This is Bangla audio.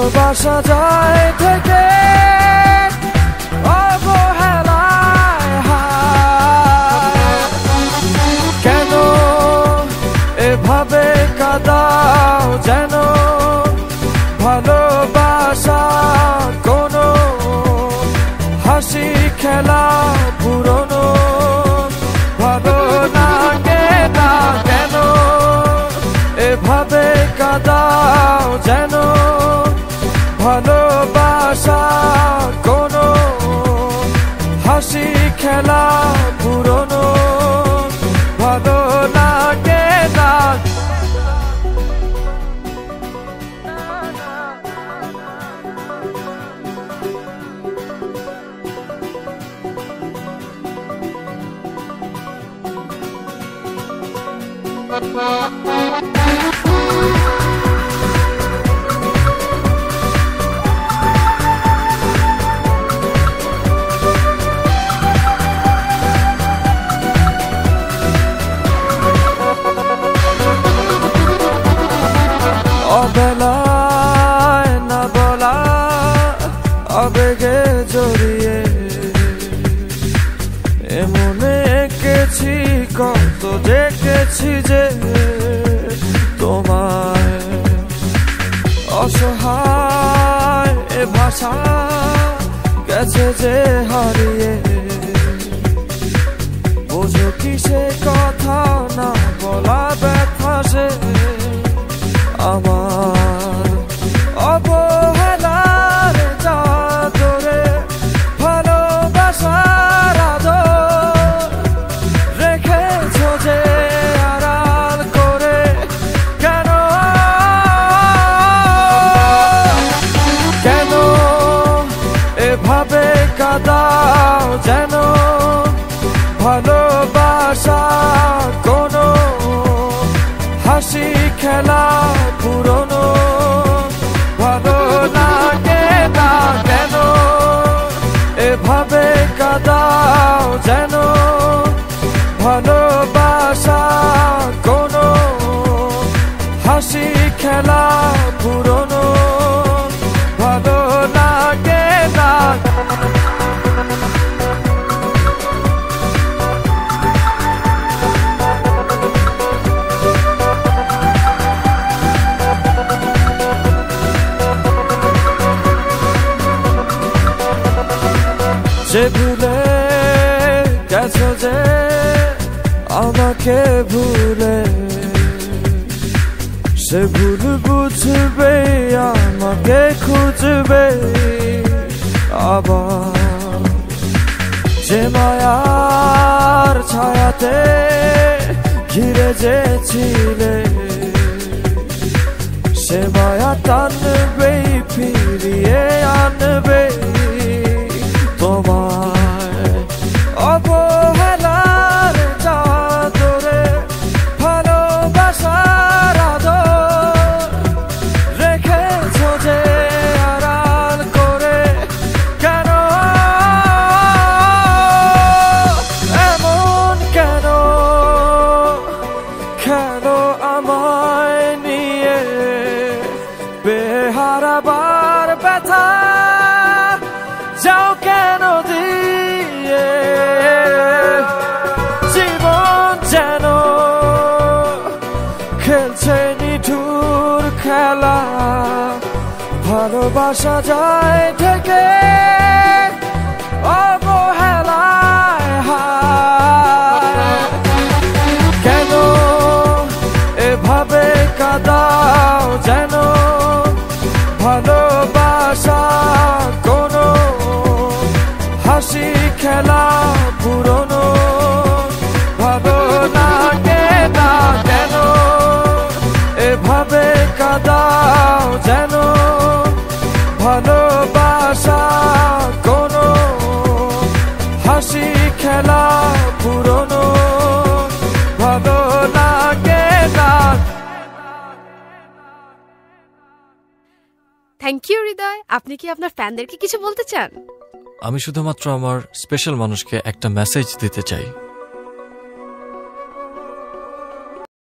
ভালোবাসা যায় থেকে অবহেলায় হায়। কেন এভাবে কাঁদাও যেন ভালোবাসা কোনো হাসি খেলা পুরনো ভালো লাগে না। কেন এভাবে কাঁদাও যেন ভালোবাসা কোনো হাসি খেলা পুরনো ভালো লাগে না। অবেলায় না বলা আবেগে জড়িয়ে এমনে এঁকেছি কত দেখেছি যে তোমায় অসহায় এ ভাষা গেছে যে হারিয়ে বোঝো কি সে কথা না বলা ব্যথা সে আমার অবহেলার চাদরে ভালোবাসার আদর রেখেছো যে আড়াল করে। কেন কেন এভাবে কাঁদাও যেন ভালোবাসা কোনো হাসি খেলা পুরনো ভালো লাগে না। কেন এভাবে কাঁদাও যেন ভালোবাসা কোনো হাসি খেলা পুরনো ভালো লাগে না। যে ভুলে গেছো যে আমাকে ভুলে সে ভুল বুঝবে আমাকে খুঁজবে আবার। যে মায়ার ছায়াতে ঘিরে যে ছিলে সে মায়া টানবে ফিরিয়ে আনবে তোমায় অবহেলার চাদরে ভালোবাসার আদর রেখেছো যে আড়াল করে। কেন এমন কেন কেন আমায় নিয়ে বেহারাবার ব্যথা যাও কেন দিয়ে জীবন যেন খেলছে নিঠুর খেলা ভালোবাসা যায় থেকে অবহেলায় হায়। কেন এভাবে কাঁদাও যেন ভালোবাসা কোনো হাসি খেলা পুরনো ভালো লাগে না। কেন এভাবে কাঁদাও যেন ভালোবাসা কোনো হাসি খেলা পুরনো ভালো লাগে না। থ্যাংক ইউ হৃদয়। আপনি কি আপনার ফ্যানদেরকে কিছু বলতে চান? আমি শুধুমাত্র আমার স্পেশাল মানুষকে একটা মেসেজ দিতে চাই।